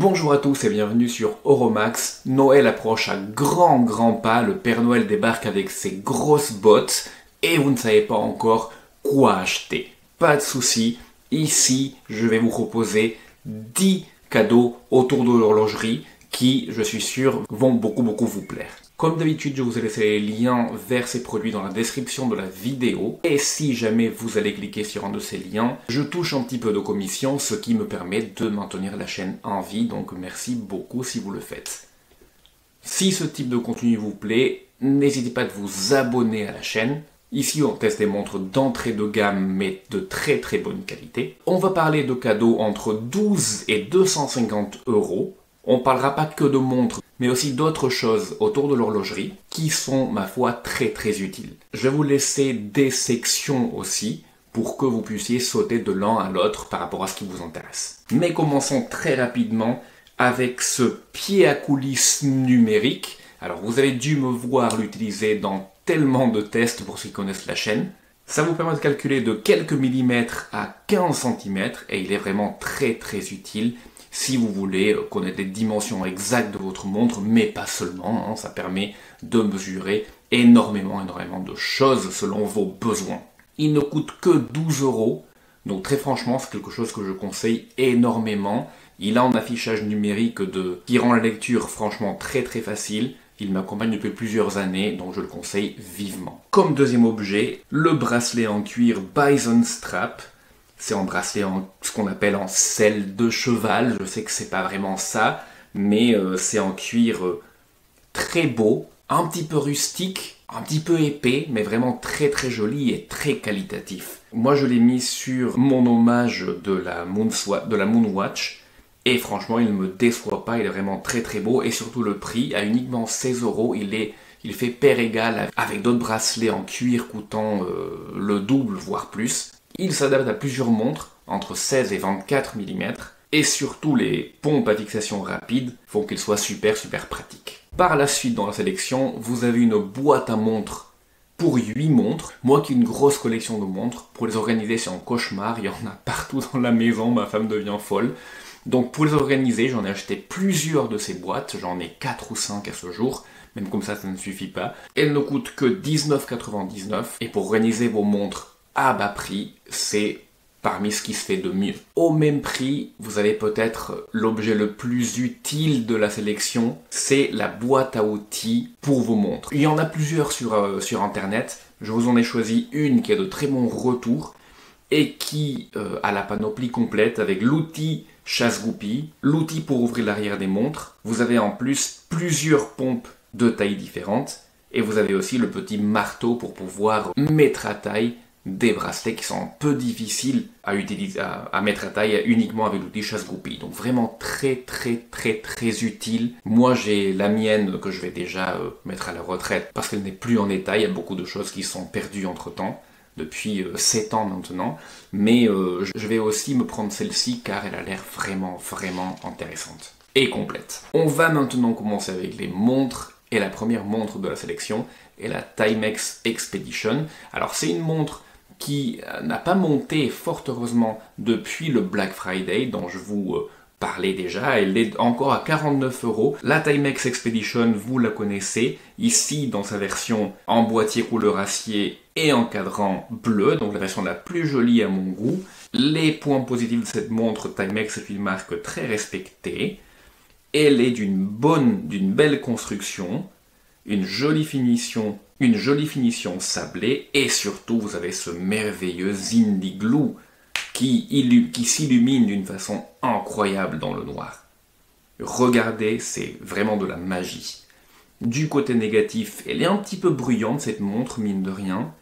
Bonjour à tous et bienvenue sur Euromax. Noël approche à grands pas, le Père Noël débarque avec ses grosses bottes et vous ne savez pas encore quoi acheter. Pas de souci, ici je vais vous proposer 10 cadeaux autour de l'horlogerie qui, je suis sûr, vont beaucoup vous plaire. Comme d'habitude, je vous ai laissé les liens vers ces produits dans la description de la vidéo. Et si jamais vous allez cliquer sur un de ces liens, je touche un petit peu de commission, ce qui me permet de maintenir la chaîne en vie. Donc merci beaucoup si vous le faites. Si ce type de contenu vous plaît, n'hésitez pas à vous abonner à la chaîne. Ici, on teste des montres d'entrée de gamme, mais de très bonne qualité. On va parler de cadeaux entre 12 et 250 €. On ne parlera pas que de montres, mais aussi d'autres choses autour de l'horlogerie qui sont, ma foi, très utiles. Je vais vous laisser des sections aussi pour que vous puissiez sauter de l'un à l'autre par rapport à ce qui vous intéresse. Mais commençons très rapidement avec ce pied à coulisses numérique. Alors vous avez dû me voir l'utiliser dans tellement de tests pour ceux qui connaissent la chaîne. Ça vous permet de calculer de quelques millimètres à 15 cm et il est vraiment très utile si vous voulez connaître les dimensions exactes de votre montre, mais pas seulement, ça permet de mesurer énormément de choses selon vos besoins. Il ne coûte que 12 €, donc très franchement c'est quelque chose que je conseille énormément. Il a un affichage numérique qui rend la lecture franchement très facile. Il m'accompagne depuis plusieurs années, donc je le conseille vivement. Comme deuxième objet, le bracelet en cuir Bison Strap. C'est un bracelet ce qu'on appelle en selle de cheval. Je sais que c'est pas vraiment ça, mais c'est en cuir très beau, un petit peu rustique, un petit peu épais, mais vraiment très joli et très qualitatif. Moi, je l'ai mis sur mon hommage de la Moonwatch. Et franchement, il ne me déçoit pas, il est vraiment très beau. Et surtout le prix, à uniquement 16 €, il fait pair égale avec d'autres bracelets en cuir coûtant le double, voire plus. Il s'adapte à plusieurs montres, entre 16 et 24 mm. Et surtout, les pompes à fixation rapide font qu'il soit super pratique. Par la suite, dans la sélection, vous avez une boîte à montres pour 8 montres. Moi qui ai une grosse collection de montres, pour les organiser, c'est un cauchemar. Il y en a partout dans la maison, ma femme devient folle. Donc pour les organiser, j'en ai acheté plusieurs de ces boîtes, j'en ai 4 ou 5 à ce jour, même comme ça ne suffit pas. Elles ne coûtent que 19,99 € et pour organiser vos montres à bas prix, c'est parmi ce qui se fait de mieux. Au même prix, vous avez peut-être l'objet le plus utile de la sélection, c'est la boîte à outils pour vos montres. Il y en a plusieurs sur internet, je vous en ai choisi une qui a de très bons retours et qui a la panoplie complète avec l'outil chasse-goupille, l'outil pour ouvrir l'arrière des montres. Vous avez en plus plusieurs pompes de tailles différentes et vous avez aussi le petit marteau pour pouvoir mettre à taille des bracelets qui sont un peu difficiles à utiliser, à mettre à taille uniquement avec l'outil chasse-goupille. Donc vraiment très utile. Moi j'ai la mienne que je vais déjà mettre à la retraite parce qu'elle n'est plus en état. Il y a beaucoup de choses qui sont perdues entre temps. Depuis 7 ans maintenant, mais je vais aussi me prendre celle-ci car elle a l'air vraiment intéressante et complète. On va maintenant commencer avec les montres et la première montre de la sélection est la Timex Expedition. Alors c'est une montre qui n'a pas monté fort heureusement depuis le Black Friday dont je vous parlais déjà, elle est encore à 49 €. La Timex Expedition, vous la connaissez, ici dans sa version en boîtier couleur acier et en cadran bleu, donc la version la plus jolie à mon goût. Les points positifs de cette montre, Timex est une marque très respectée. Elle est d'une belle construction, une jolie finition sablée, et surtout vous avez ce merveilleux Indy Glue qui s'illumine d'une façon incroyable dans le noir. Regardez, c'est vraiment de la magie. Du côté négatif, elle est un petit peu bruyante cette montre, mine de rien.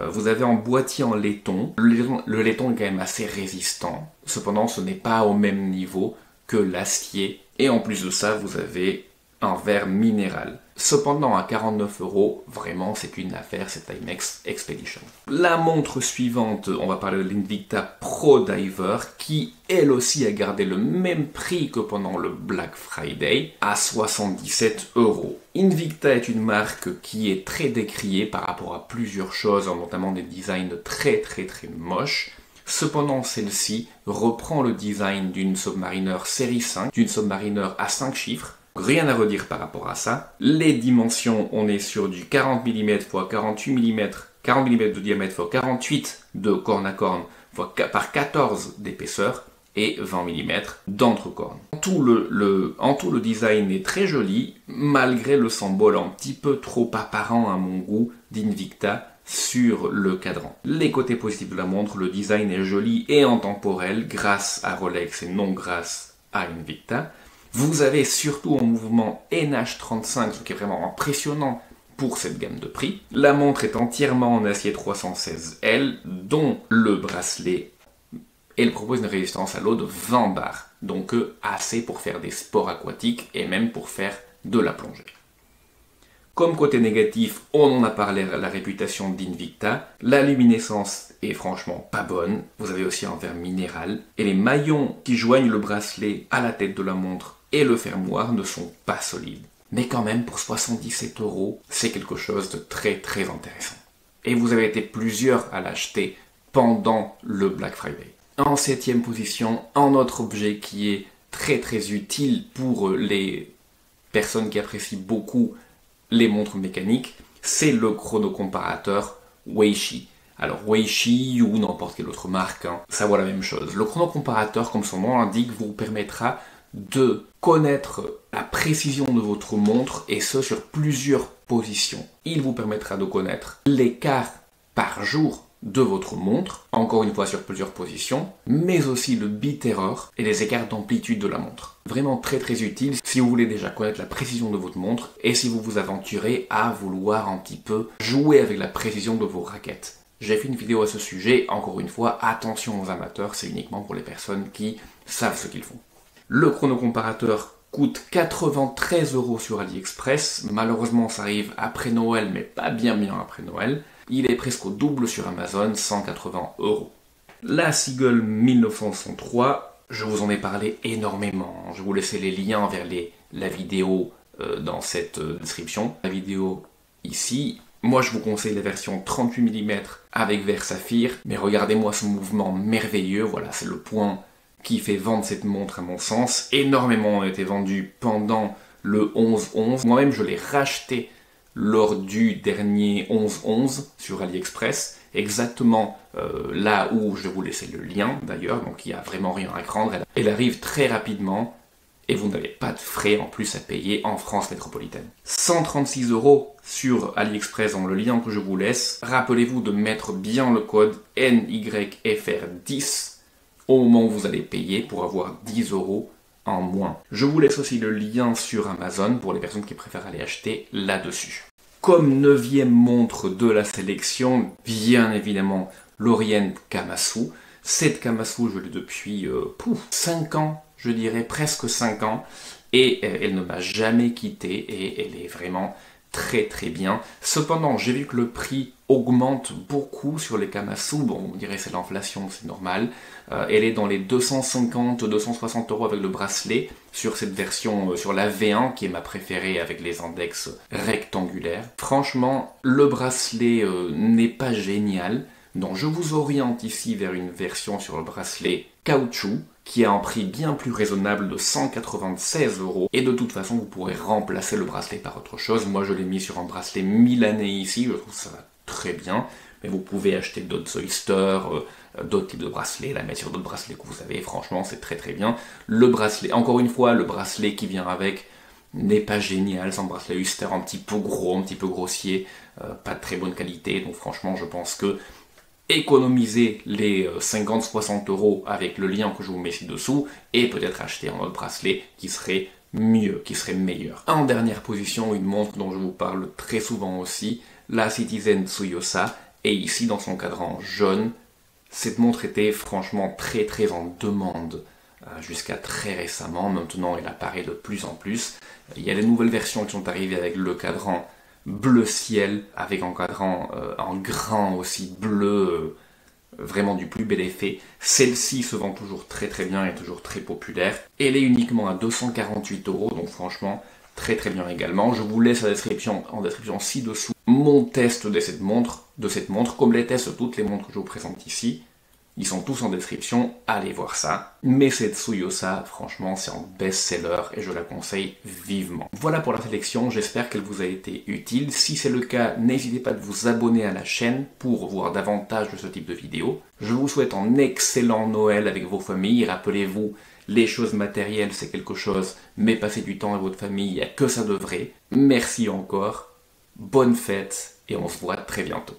Vous avez un boîtier en laiton. Le laiton est quand même assez résistant. Cependant, ce n'est pas au même niveau que l'acier. Et en plus de ça, vous avez un verre minéral. Cependant, à 49 €, vraiment, c'est une affaire, cette Timex Expedition. La montre suivante, on va parler de l'Invicta Pro Diver, qui, elle aussi, a gardé le même prix que pendant le Black Friday, à 77 €. Invicta est une marque qui est très décriée par rapport à plusieurs choses, notamment des designs très moches. Cependant, celle-ci reprend le design d'une Submariner série 5, d'une Submariner à 5 chiffres. Rien à redire par rapport à ça. Les dimensions, on est sur du 40 mm x 48 mm, 40 mm de diamètre x 48 de corne à corne par 14 d'épaisseur et 20 mm d'entrecorne. En tout, le design est très joli, malgré le symbole un petit peu trop apparent à mon goût d'Invicta sur le cadran. Les côtés positifs de la montre, le design est joli et intemporel grâce à Rolex et non grâce à Invicta. Vous avez surtout un mouvement NH35, ce qui est vraiment impressionnant pour cette gamme de prix. La montre est entièrement en acier 316L, dont le bracelet. Elle propose une résistance à l'eau de 20 bars, donc assez pour faire des sports aquatiques et même pour faire de la plongée. Comme côté négatif, on en a parlé, la réputation d'Invicta. La luminescence est franchement pas bonne. Vous avez aussi un verre minéral. Et les maillons qui joignent le bracelet à la tête de la montre et le fermoir ne sont pas solides. Mais quand même, pour 77 €, c'est quelque chose de très très intéressant. Et vous avez été plusieurs à l'acheter pendant le Black Friday. En 7e position, un autre objet qui est très très utile pour les personnes qui apprécient beaucoup les montres mécaniques, c'est le chronocomparateur Weishi. Alors Weishi ou n'importe quelle autre marque, ça vaut la même chose. Le chronocomparateur, comme son nom l'indique, vous permettra de connaître la précision de votre montre et ce sur plusieurs positions. Il vous permettra de connaître l'écart par jour de votre montre, encore une fois sur plusieurs positions, mais aussi le bit error et les écarts d'amplitude de la montre. Vraiment très très utile si vous voulez déjà connaître la précision de votre montre et si vous vous aventurez à vouloir un petit peu jouer avec la précision de vos raquettes. J'ai fait une vidéo à ce sujet, encore une fois, attention aux amateurs, c'est uniquement pour les personnes qui savent ce qu'ils font. Le chronocomparateur coûte 93 € sur AliExpress, malheureusement ça arrive après Noël, mais pas bien après Noël. Il est presque au double sur Amazon, 180 €. La Seagull 1963, je vous en ai parlé énormément. Je vais vous laisser les liens vers la vidéo dans cette description. La vidéo ici. Moi, je vous conseille la version 38 mm avec verre saphir. Mais regardez-moi ce mouvement merveilleux. Voilà, c'est le point qui fait vendre cette montre à mon sens. Énormément ont été vendus pendant le 11-11. Moi-même, je l'ai racheté lors du dernier 11-11 sur AliExpress, exactement là où je vais vous laisser le lien d'ailleurs, donc il n'y a vraiment rien à craindre. Elle arrive très rapidement et vous n'avez pas de frais en plus à payer en France métropolitaine. 136 € sur AliExpress dans le lien que je vous laisse. Rappelez-vous de mettre bien le code NYFR10 au moment où vous allez payer pour avoir 10 € en moins. Je vous laisse aussi le lien sur Amazon pour les personnes qui préfèrent aller acheter là-dessus. Comme 9e montre de la sélection, bien évidemment l'Orient Kamasu. Cette Kamasu, je l'ai depuis 5 ans, je dirais presque 5 ans, et elle ne m'a jamais quitté et elle est vraiment très très bien. Cependant, j'ai vu que le prix augmente beaucoup sur les Kamasu. Bon, on dirait c'est l'inflation, c'est normal. Elle est dans les 250-260 € avec le bracelet sur cette version, sur la V1 qui est ma préférée avec les index rectangulaires. Franchement, le bracelet n'est pas génial. Donc je vous oriente ici vers une version sur le bracelet caoutchouc qui a un prix bien plus raisonnable de 196 €. Et de toute façon, vous pourrez remplacer le bracelet par autre chose. Moi, je l'ai mis sur un bracelet milanais ici, je trouve que ça va très bien. Mais vous pouvez acheter d'autres Oyster, d'autres types de bracelets, la mettre sur d'autres bracelets que vous avez. Franchement, c'est très très bien. Le bracelet, encore une fois, le bracelet qui vient avec n'est pas génial. C'est un bracelet Oyster un petit peu gros, un petit peu grossier, pas de très bonne qualité. Donc franchement, je pense que économiser les 50-60 € avec le lien que je vous mets ci-dessous et peut-être acheter un autre bracelet qui serait mieux, qui serait meilleur. En dernière position, une montre dont je vous parle très souvent aussi, la Citizen Tsuyosa, et ici dans son cadran jaune. Cette montre était franchement très très en demande jusqu'à très récemment. Maintenant, elle apparaît de plus en plus. Il y a des nouvelles versions qui sont arrivées avec le cadran bleu ciel, avec un cadran en grain aussi bleu, vraiment du plus bel effet. Celle-ci se vend toujours très très bien et toujours très populaire. Elle est uniquement à 248 €, donc franchement très très bien également. Je vous laisse en description ci-dessous mon test de cette montre, comme les tests de toutes les montres que je vous présente ici. Ils sont tous en description, allez voir ça. Mesetsu Yusa, franchement, c'est un best-seller et je la conseille vivement. Voilà pour la sélection, j'espère qu'elle vous a été utile. Si c'est le cas, n'hésitez pas de vous abonner à la chaîne pour voir davantage de ce type de vidéos. Je vous souhaite un excellent Noël avec vos familles. Rappelez-vous, les choses matérielles, c'est quelque chose, mais passer du temps avec votre famille, il n'y a que ça de vrai. Merci encore, bonne fête et on se voit très bientôt.